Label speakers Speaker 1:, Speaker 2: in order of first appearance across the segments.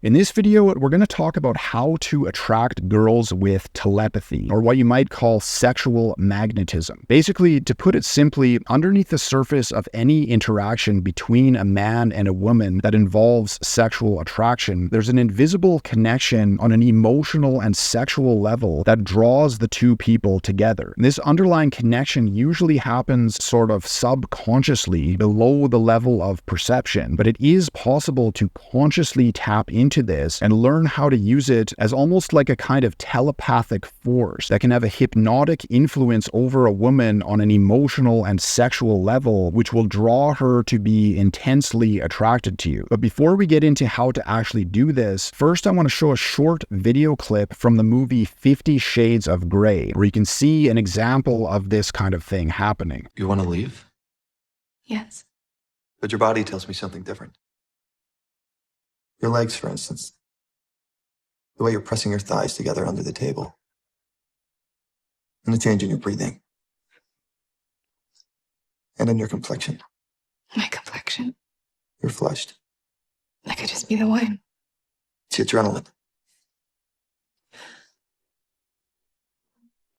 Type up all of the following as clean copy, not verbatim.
Speaker 1: In this video, we're going to talk about how to attract girls with telepathy, or what you might call sexual magnetism. Basically, to put it simply, underneath the surface of any interaction between a man and a woman that involves sexual attraction, there's an invisible connection on an emotional and sexual level that draws the two people together. And this underlying connection usually happens sort of subconsciously below the level of perception, but it is possible to consciously tap into this and learn how to use it as almost like a kind of telepathic force that can have a hypnotic influence over a woman on an emotional and sexual level, which will draw her to be intensely attracted to you. But before we get into how to actually do this, first I want to show a short video clip from the movie 50 Shades of Grey, where you can see an example of this kind of thing happening.
Speaker 2: You want to leave?
Speaker 3: Yes.
Speaker 2: But your body tells me something different. Your legs, for instance. The way you're pressing your thighs together under the table. And the change in your breathing. And in your complexion.
Speaker 3: My complexion?
Speaker 2: You're flushed.
Speaker 3: That could just be the wine.
Speaker 2: It's the adrenaline.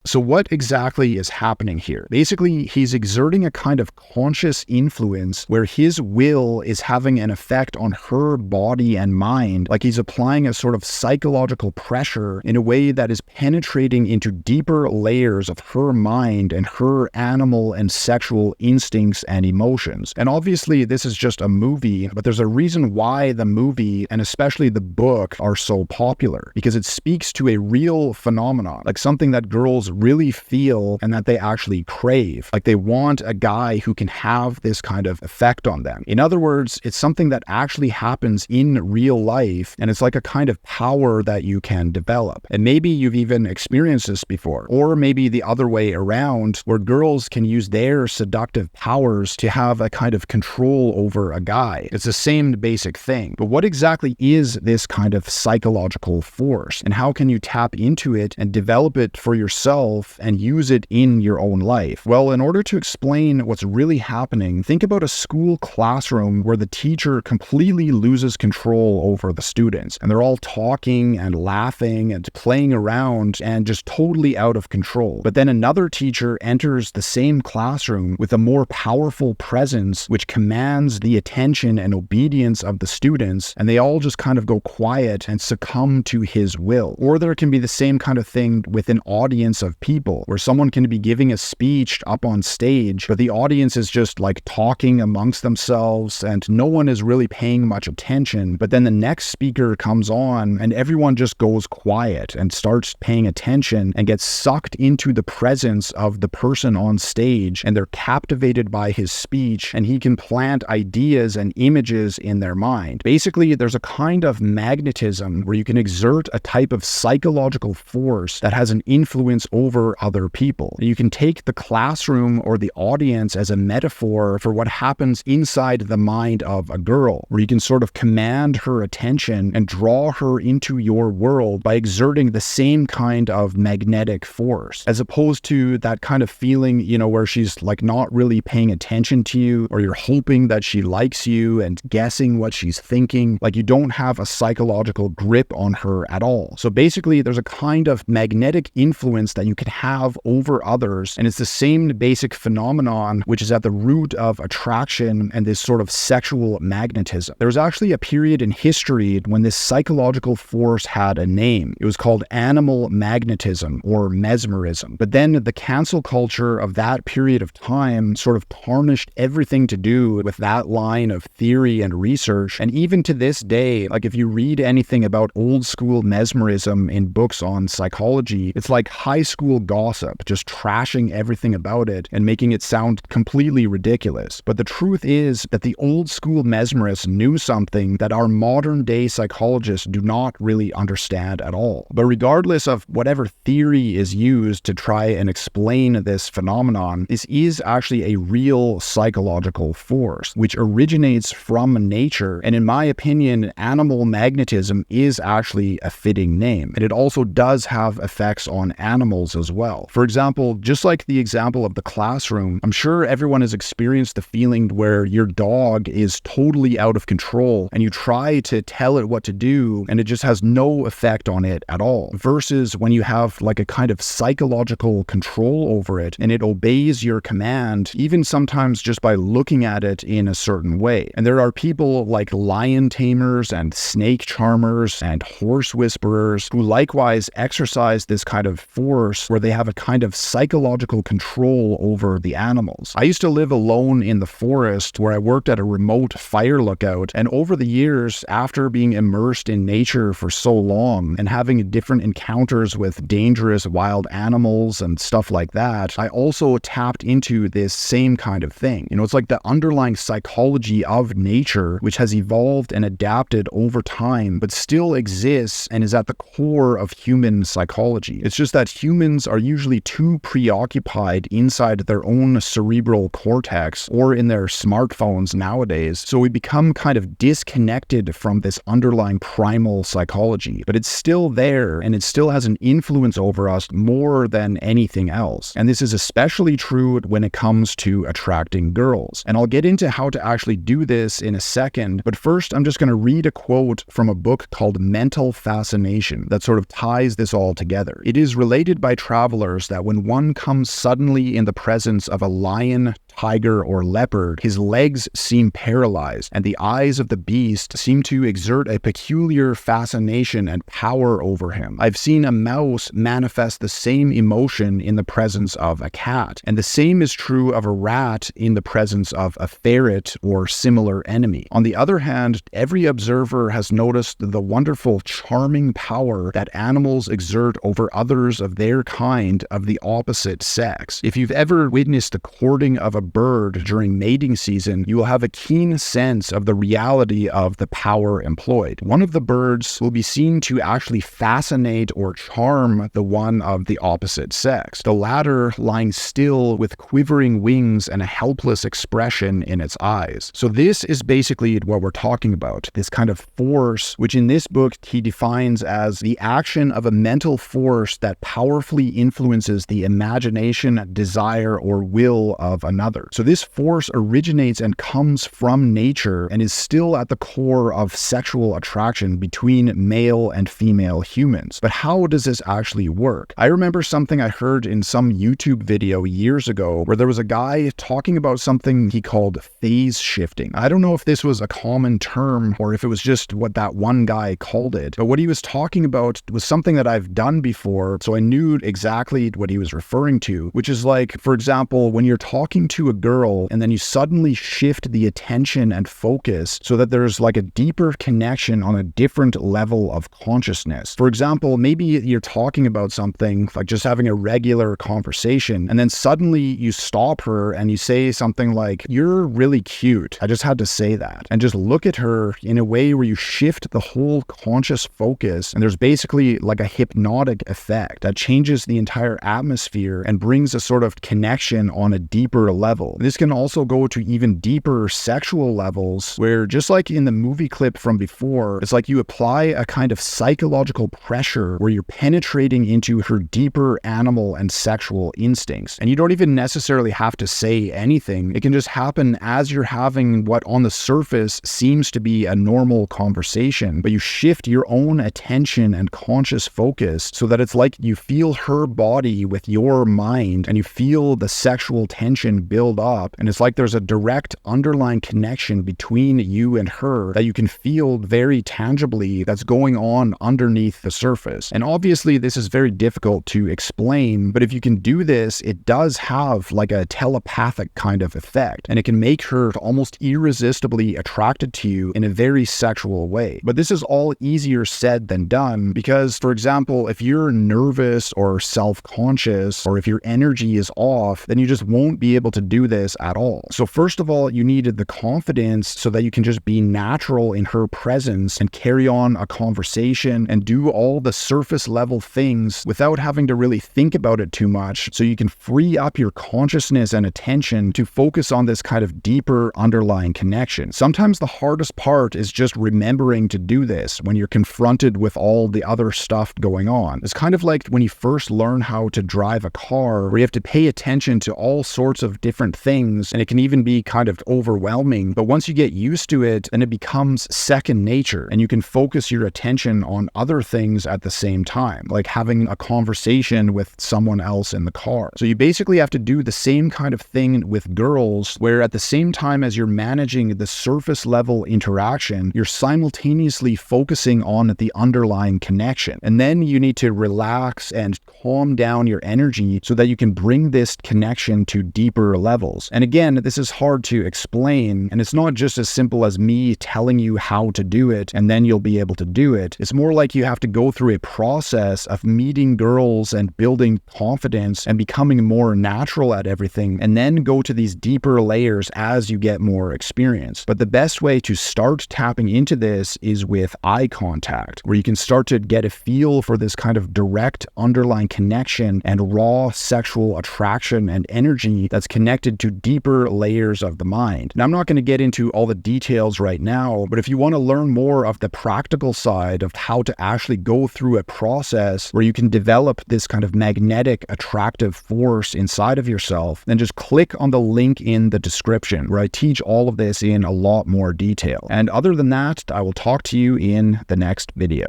Speaker 1: So what exactly is happening here? Basically, he's exerting a kind of conscious influence where his will is having an effect on her body and mind, like he's applying a sort of psychological pressure in a way that is penetrating into deeper layers of her mind and her animal and sexual instincts and emotions. And obviously, this is just a movie, but there's a reason why the movie and especially the book are so popular, because it speaks to a real phenomenon, like something that girls really feel and that they actually crave. Like they want a guy who can have this kind of effect on them. In other words, it's something that actually happens in real life, and it's like a kind of power that you can develop. And maybe you've even experienced this before, or maybe the other way around, where girls can use their seductive powers to have a kind of control over a guy. It's the same basic thing. But what exactly is this kind of psychological force, and how can you tap into it and develop it for yourself and use it in your own life? Well, in order to explain what's really happening, think about a school classroom where the teacher completely loses control over the students, and they're all talking and laughing and playing around and just totally out of control. But then another teacher enters the same classroom with a more powerful presence which commands the attention and obedience of the students, and they all just kind of go quiet and succumb to his will. Or there can be the same kind of thing with an audience of people, where someone can be giving a speech up on stage, but the audience is just like talking amongst themselves and no one is really paying much attention. But then the next speaker comes on and everyone just goes quiet and starts paying attention and gets sucked into the presence of the person on stage, and they're captivated by his speech, and he can plant ideas and images in their mind. Basically, there's a kind of magnetism where you can exert a type of psychological force that has an influence over other people. You can take the classroom or the audience as a metaphor for what happens inside the mind of a girl, where you can sort of command her attention and draw her into your world by exerting the same kind of magnetic force, as opposed to that kind of feeling, where she's like not really paying attention to you, or you're hoping that she likes you and guessing what she's thinking. Like you don't have a psychological grip on her at all. So basically, there's a kind of magnetic influence that you can have over others, and it's the same basic phenomenon which is at the root of attraction and this sort of sexual magnetism. There was actually a period in history when this psychological force had a name. It was called animal magnetism or mesmerism. But then the cancel culture of that period of time sort of tarnished everything to do with that line of theory and research. And even to this day, like if you read anything about old school mesmerism in books on psychology, it's like high school gossip, just trashing everything about it and making it sound completely ridiculous. But the truth is that the old school mesmerists knew something that our modern day psychologists do not really understand at all. But regardless of whatever theory is used to try and explain this phenomenon, this is actually a real psychological force which originates from nature. And in my opinion, animal magnetism is actually a fitting name. And it also does have effects on animals animals as well. For example, just like the example of the classroom, I'm sure everyone has experienced the feeling where your dog is totally out of control and you try to tell it what to do and it just has no effect on it at all. Versus when you have like a kind of psychological control over it and it obeys your command, even sometimes just by looking at it in a certain way. And there are people like lion tamers and snake charmers and horse whisperers who likewise exercise this kind of force where they have a kind of psychological control over the animals. I used to live alone in the forest where I worked at a remote fire lookout, and over the years, after being immersed in nature for so long and having different encounters with dangerous wild animals and stuff like that, I also tapped into this same kind of thing. It's like the underlying psychology of nature, which has evolved and adapted over time, but still exists and is at the core of human psychology. It's just that humans are usually too preoccupied inside their own cerebral cortex or in their smartphones nowadays, so we become kind of disconnected from this underlying primal psychology. But it's still there and it still has an influence over us more than anything else. And this is especially true when it comes to attracting girls. And I'll get into how to actually do this in a second, but first I'm just going to read a quote from a book called Mental Fascination that sort of ties this all together. It is related by travelers that when one comes suddenly in the presence of a lion, tiger, or leopard, his legs seem paralyzed, and the eyes of the beast seem to exert a peculiar fascination and power over him. I've seen a mouse manifest the same emotion in the presence of a cat, and the same is true of a rat in the presence of a ferret or similar enemy. On the other hand, every observer has noticed the wonderful, charming power that animals exert over others of their kind of the opposite sex. If you've ever witnessed the courting of a bird during mating season, you will have a keen sense of the reality of the power employed. One of the birds will be seen to actually fascinate or charm the one of the opposite sex, the latter lying still with quivering wings and a helpless expression in its eyes. So this is basically what we're talking about, this kind of force, which in this book he defines as the action of a mental force that powerfully influences the imagination, desire, or will of another. So this force originates and comes from nature and is still at the core of sexual attraction between male and female humans. But how does this actually work? I remember something I heard in some YouTube video years ago where there was a guy talking about something he called phase shifting. I don't know if this was a common term or if it was just what that one guy called it, but what he was talking about was something that I've done before, so I knew exactly what he was referring to, which is like, for example, when you're talking to a girl and then you suddenly shift the attention and focus so that there's like a deeper connection on a different level of consciousness. For example, maybe you're talking about something like just having a regular conversation and then suddenly you stop her and you say something like, "You're really cute. I just had to say that." And just look at her in a way where you shift the whole conscious focus, and there's basically like a hypnotic effect that changes the entire atmosphere and brings a sort of connection on a deeper level. This can also go to even deeper sexual levels where, just like in the movie clip from before, it's like you apply a kind of psychological pressure where you're penetrating into her deeper animal and sexual instincts. And you don't even necessarily have to say anything. It can just happen as you're having what on the surface seems to be a normal conversation, but you shift your own attention and conscious focus so that it's like you feel her body with your mind and you feel the sexual tension build up, and it's like there's a direct underlying connection between you and her that you can feel very tangibly that's going on underneath the surface. And obviously this is very difficult to explain, but if you can do this, it does have like a telepathic kind of effect, and it can make her almost irresistibly attracted to you in a very sexual way. But this is all easier said than done because, for example, if you're nervous or self-conscious or if your energy is off, then you just won't be able to do this at all. So first of all, you needed the confidence so that you can just be natural in her presence and carry on a conversation and do all the surface level things without having to really think about it too much, so you can free up your consciousness and attention to focus on this kind of deeper underlying connection. Sometimes the hardest part is just remembering to do this when you're confronted with all the other stuff going on. It's kind of like when you first learn how to drive a car, where you have to pay attention to all sorts of different things, and it can even be kind of overwhelming. But once you get used to it, then it becomes second nature, and you can focus your attention on other things at the same time, like having a conversation with someone else in the car. So you basically have to do the same kind of thing with girls, where at the same time as you're managing the surface level interaction, you're simultaneously focusing on the underlying connection. And then you need to relax and calm down your energy so that you can bring this connection to deeper levels. And again, this is hard to explain, and it's not just as simple as me telling you how to do it and then you'll be able to do it. It's more like you have to go through a process of meeting girls and building confidence and becoming more natural at everything, and then go to these deeper layers as you get more experience. But the best way to start tapping into this is with eye contact, where you can start to get a feel for this kind of direct underlying connection and raw sexual attraction and energy that's connected to deeper layers of the mind. Now, I'm not going to get into all the details right now, but if you want to learn more of the practical side of how to actually go through a process where you can develop this kind of magnetic attractive force inside of yourself, then just click on the link in the description, where I teach all of this in a lot more detail. And other than that, I will talk to you in the next video.